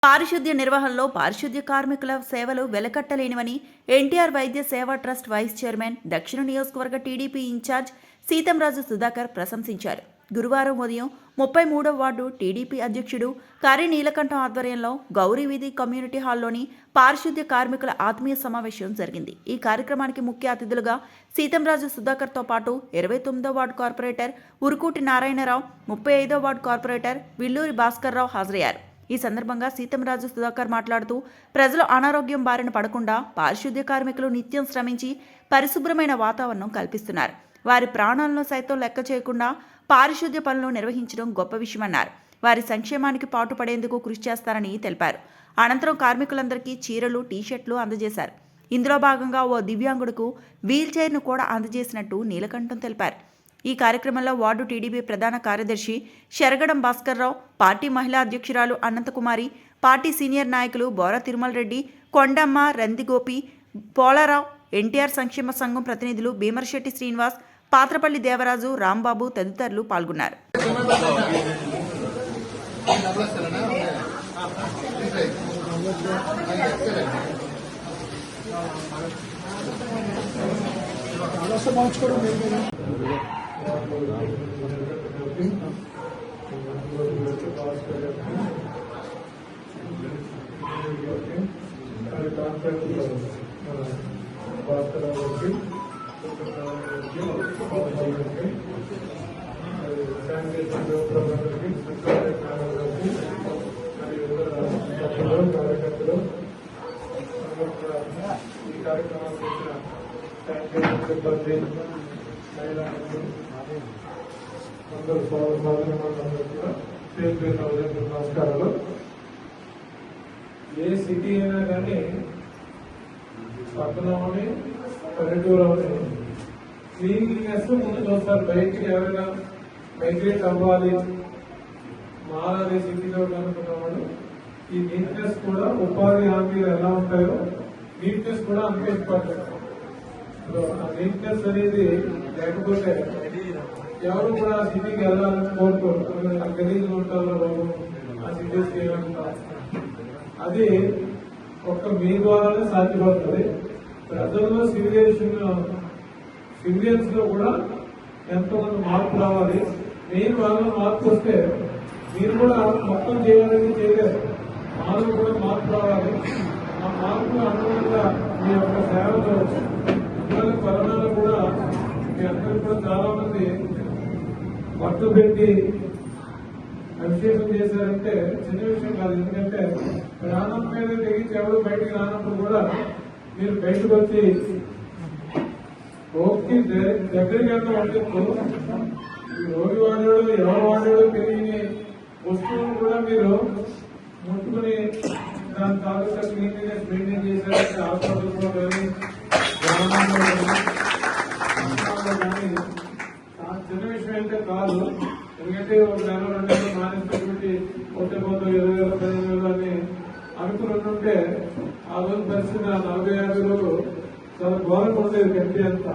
పారిశుద్ధ్య నిర్వహణలో పారిశుద్ధ్య కార్మికుల సేవలు వెలకట్టలేనివని ఎన్టీఆర్ వైద్య సేవా ట్రస్ట్ వైస్ చైర్మన్ దక్షిణ నియోజకవర్గ టీడీపీ ఇన్ఛార్జ్ సీతంరాజు సుధాకర్ ప్రశంసించారు. గురువారం ఉదయం 33వ వార్డు టీడీపీ అధ్యక్షుడు కరి నీలకంఠం ఆధ్వర్యంలో గౌరీ వీధి కమ్యూనిటీ హాల్లోని పారిశుద్ధ్య కార్మికుల ఆత్మీయ సమావేశం జరిగింది. ఈ కార్యక్రమానికి ముఖ్య అతిథులుగా సీతంరాజు సుధాకర్తో పాటు 29వ వార్డు కార్పొరేటర్ ఉరుకూటి నారాయణరావు, 35వ వార్డు కార్పొరేటర్ విల్లూరి భాస్కర్రావు హాజరయ్యారు. ఈ సందర్భంగా సీతంరాజు సుధాకర్ మాట్లాడుతూ ప్రజలు అనారోగ్యం బారిన పడకుండా పారిశుద్ధ్య కార్మికులు నిత్యం శ్రమించి పరిశుభ్రమైన వాతావరణం కల్పిస్తున్నారు. వారి ప్రాణాలను సైతం లెక్క చేయకుండా పారిశుద్ధ్య పనులు నిర్వహించడం గొప్ప విషయమన్నారు. వారి సంక్షేమానికి పాటుపడేందుకు కృషి చేస్తారని తెలిపారు. అనంతరం కార్మికులందరికీ చీరలు, టీషర్ట్లు అందజేశారు. ఇందులో భాగంగా ఓ దివ్యాంగుడుకు వీల్ చైర్ను కూడా అందజేసినట్టు నీలకంఠం తెలిపారు. ఈ కార్యక్రమంలో వార్డు టీడీపీ ప్రధాన కార్యదర్శి శరగడం భాస్కర్రావు, పార్టీ మహిళా అధ్యక్షురాలు అనంతకుమారి, పార్టీ సీనియర్ నాయకులు బోర తిరుమల రెడ్డి, కొండమ్మ, రందిగోపి, పోలారావు, ఎన్టీఆర్ సంక్షేమ సంఘం ప్రతినిధులు భీమర్శెట్టి శ్రీనివాస్, పాత్రపల్లి దేవరాజు, రాంబాబు తదితరులు పాల్గొన్నారు. ఈ కార్యక్రమాలు చేసిన సిబ్బంది, అందరూ సోదరులందరూ కూడా పేరు నమస్కారాలు. ఏ సిటీ అయినా కానీ పట్టణంలోని పల్లెటూరులోని క్లీన్లీనెస్ ముందు చూస్తారు. బయటికి ఎవరైనా మైగ్రేట్ అవ్వాలి, మారాలి సిటీలో అనుకున్నవాడు ఈ నీట్నెస్ కూడా ఉపాధి హామీలు ఎలా ఉంటాయో నీట్నెస్ కూడా అంతే ఇంపార్టెంట్. ఆ నీట్నెస్ అనేది లేకపోతే ఎవరు కూడా ఆ సిటీకి వెళ్ళాలని కోరుకోరు. గలీజ్గా ఉంటారో బాబు ఆ సిటీస్కి ఏమంటారు. అది ఒక్క మీ ద్వారానే సాధ్యపడుతుంది. ప్రజల్లో సివిలియన్స్ లో కూడా ఎంతోమంది మార్పు రావాలి. మీరు వాళ్ళలో మార్పు వస్తే మీరు కూడా మొత్తం చేయాలని చేయలేదు. మాలో కూడా మార్పు రావాలి. ఆ మార్పు అనుగుణంగా మీ యొక్క సేవలు ఇవాళ కరోనాలో కూడా మీ అందరూ కూడా చాలా మంది పట్టు పెట్టి అభిషేకం చేశారంటే చిన్న విషయం కాదు. ఎందుకంటే ప్రాణం మీద తెగించి ఎవరు బయటికి రానప్పుడు కూడా మీరు బయటకు వచ్చి రోగికి దగ్గరికి వండుతూ ఈ రోగి వాడేవాడు ఎవరు వాడేవాడు తెలియని వస్తువులు కూడా మీరు ముట్టుకుని దాని తాలూకా క్లీన్లీనెస్ మెయింటైన్ చేశారంటే హాస్పిటల్స్లో కానీ గ్రామంలో కానీ చిన్న విషయం అయితే కాదు. ఎందుకంటే ఒక నెల 2 నెలలు మానేసినటువంటి పోతే 20,000 15,000 అని అనుకుని ఉంటే ఆ రోజు పరిస్థితి 40-50 రోజులు చాలా ఘోరంగా ఉండేది కంటి అంతా.